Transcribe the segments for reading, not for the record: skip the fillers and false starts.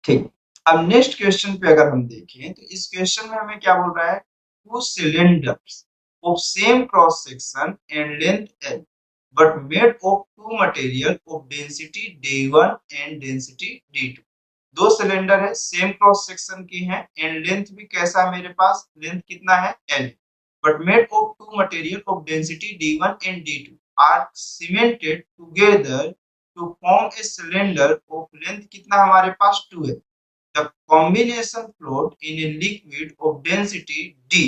ठीक। अब next question पे अगर हम देखें तो इस क्वेश्चन में हमें क्या बोल रहा है, two cylinders of same cross section and length L but made of two material of density D1 and density D2। दो सिलेंडर है, सेम क्रॉस सेक्शन की हैं एंड लेंथ भी कैसा है, मेरे पास लेंथ कितना है, L, but made of two material of density D1 and D2 are cemented together to form a cylinder of length कितना हमारे पास 2 है। The combination float in a liquid of density D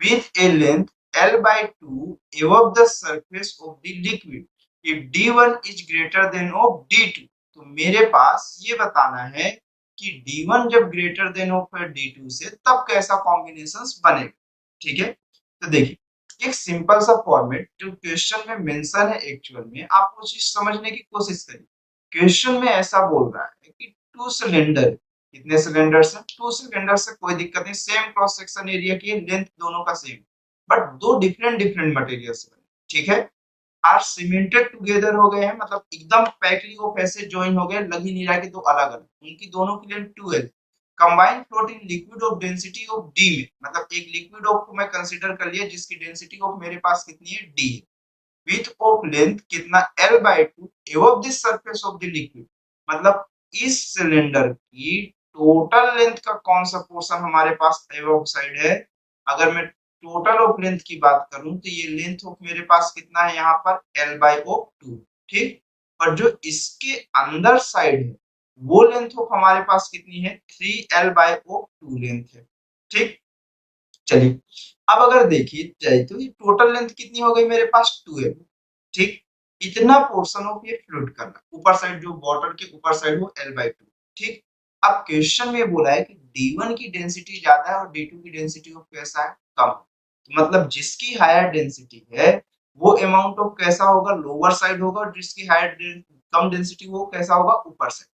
with a length L by 2 above the surface of the liquid if D1 is greater than of D2। तो मेरे पास ये बताना है कि D1 जब ग्रेटर देन ऑफ है D2 से तब कैसा कॉम्बिनेशन बनेगा। ठीक है, तो देखिए एक सिंपल सा फॉर्मेट जो क्वेश्चन में मेंशन है, एक्चुअल में आप वो चीज समझने की कोशिश करिए। क्वेश्चन में ऐसा बोल रहा है कि टू सिलेंडर, कितने सिलेंडर्स हैं, टू सिलेंडर से कोई दिक्कत नहीं, सेम क्रॉस सेक्शन एरिया की लेंथ दोनों का सेम, बट दो डिफरेंट डिफरेंट मटेरियल से बने। ठीक है, आर सीमेंटेड टुगेदर हो गए हैं, मतलब एकदम पैकली वो पैसे ज्वाइन हो गए, लग ही नहीं रहा कि दो अलग अलग, उनकी दोनों की लेंथ 2 है। Combined float in liquid of density of D में, मतलब एक लिक्विड ऑफ को मैं कंसीडर कर लिया जिसकी डेंसिटी ऑफ मेरे पास कितनी है, डी है, विथ ऑफ लेंथ कितना, L by 2 above the surface of the liquid, मतलब इस सिलेंडर की टोटल लेंथ का कौन सा पोर्शन हमारे पास एबव साइड है। अगर मैं टोटल ऑफ लेंथ की बात करूं तो ये लेंथ ऑफ मेरे पास कितना है यहाँ पर, L by 2। ठीक, और जो इसके अंदर साइड है वो लेंथ ऑफ हमारे पास कितनी है, 3L by 2 लेंथ है। ठीक, चलिए अब अगर देखिए जाए तो ये टोटल लेंथ कितनी हो गई मेरे पास, 2 है। ठीक, इतना पोर्शन ऑफ ये फ्लूइड करना, ऊपर साइड जो बॉटल के ऊपर साइड वो L by 2। ठीक, अब क्वेश्चन में बोला है कि D1 की डेंसिटी ज्यादा है और D2 की डेंसिटी ऑफ कैसा है, कम। तो मतलब जिसकी हायर डेंसिटी है वो अमाउंट ऑफ कैसा होगा, लोअर साइड होगा, और जिसकी हायर कम डेंसिटी वो कैसा होगा, ऊपर साइड।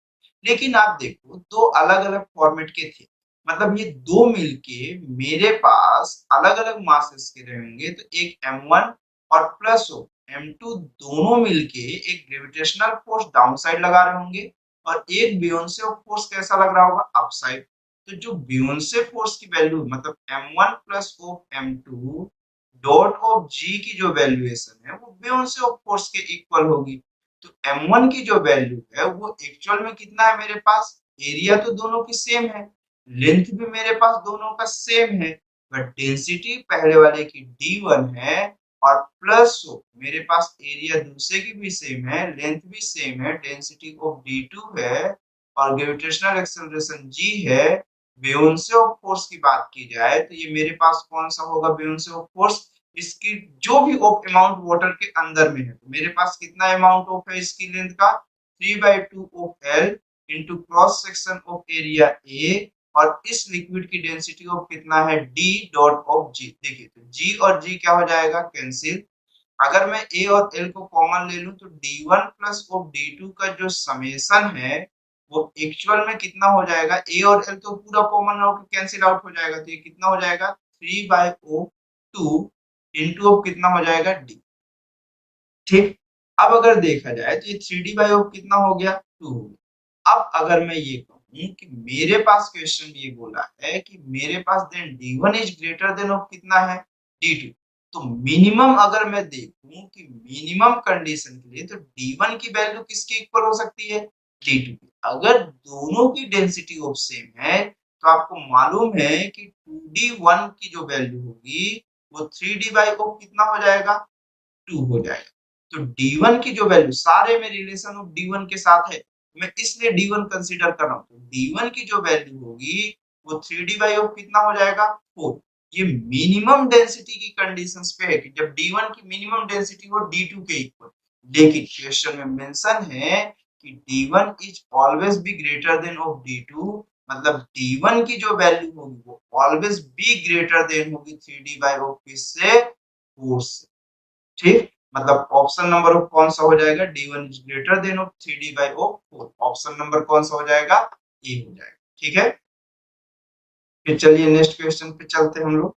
लेकिन आप देखो दो अलग अलग फॉर्मेट के थे, मतलब ये दो मिलके मेरे पास अलग अलग मासेस के रहेंगे, तो एक M1 और प्लस M2 दोनों मिलके एक ग्रेविटेशनल फोर्स डाउन साइड लगा रहे होंगे, और एक बियोंसे फोर्स कैसा लग रहा होगा, अप साइड। तो जो बियोंसे फोर्स की वैल्यू, मतलब M1 plus of M2 dot of G की जो वैल्यूएशन है वो बियोंसे ऑफ फोर्स के इक्वल होगी। तो M1 की जो वैल्यू है वो एक्चुअल में कितना है मेरे पास, एरिया तो दोनों की सेम है, लेंथ भी मेरे पास दोनों का सेम है, बट डेंसिटी पहले वाले की D1 है और प्लस मेरे पास एरिया दूसरे की भी सेम है, लेंथ भी सेम है, डेंसिटी ऑफ D2 है और ग्रेविटेशनल एक्सेलरेशन G है। बेयोंसे ऑफ फोर्स की बात की जाए तो ये मेरे पास कौन सा होगा, बेयोंसे ऑफ फोर्स, इसकी जो भी ऑफ अमाउंट वाटर के अंदर में है, तो मेरे पास कितना अमाउंट ऑफ है इसकी लेंथ का, 3/2 of L into cross section of area A, और इस लिक्विड की डेंसिटी ऑफ कितना है, D डॉट ऑफ G। देखिए तो G और G क्या हो जाएगा, कैंसिल। अगर मैं A और L को कॉमन ले लूं तो D1 प्लस ऑफ D2 का जो समेशन है वो एक्चुअल में कितना हो जाएगा, A और L तो पूरा कॉमन होकर कैंसिल आउट हो जाएगा, तो ये कितना हो जाएगा, 3/2 इंटू ऑफ कितना हो जाएगा, D। ठीक, अब अगर देखा जाए तो ये 3D/ऑफ कितना हो गया, 2 हो गया। अब अगर मैं ये कहूं कि मेरे पास क्वेश्चन ये बोला है कि मेरे पास then D1 is greater than of कितना है, D2। तो मिनिमम अगर मैं देखूं कि मिनिमम कंडीशन के लिए तो D1 की वैल्यू किसके इक्वल हो सकती है, D2 की। अगर दोनों की डेंसिटी ऑफ सेम है तो आपको मालूम है कि 2D1 की जो वैल्यू होगी वो 3D/ऑफ कितना हो जाएगा, 2 हो जाएगा। तो D1 की जो वैल्यू, सारे में रिलेशन ऑफ D1 के साथ है, मैं इसलिए D1 कंसीडर कर रहा हूं, तो D1 की जो वैल्यू होगी वो 3D/ऑफ कितना हो जाएगा, 4। ये मिनिमम डेंसिटी की कंडीशंस पे है कि जब D1 की मिनिमम डेंसिटी हो D2 के इक्वल। लेकिन क्वेश्चन में मेंशन है कि D1 is always be greater than of D2, मतलब D1 की जो वैल्यू होगी वो ऑलवेज बी ग्रेटर देन होगी 3D/ऑफ किससे, 4 से। ठीक, मतलब ऑप्शन नंबर ऑफ कौन सा हो जाएगा, D1 is greater than of 3D/ऑफ 4। ऑप्शन नंबर कौन सा हो जाएगा, ए हो जाएगा। ठीक है, फिर चलिए नेक्स्ट क्वेश्चन पे चलते हैं हम लोग।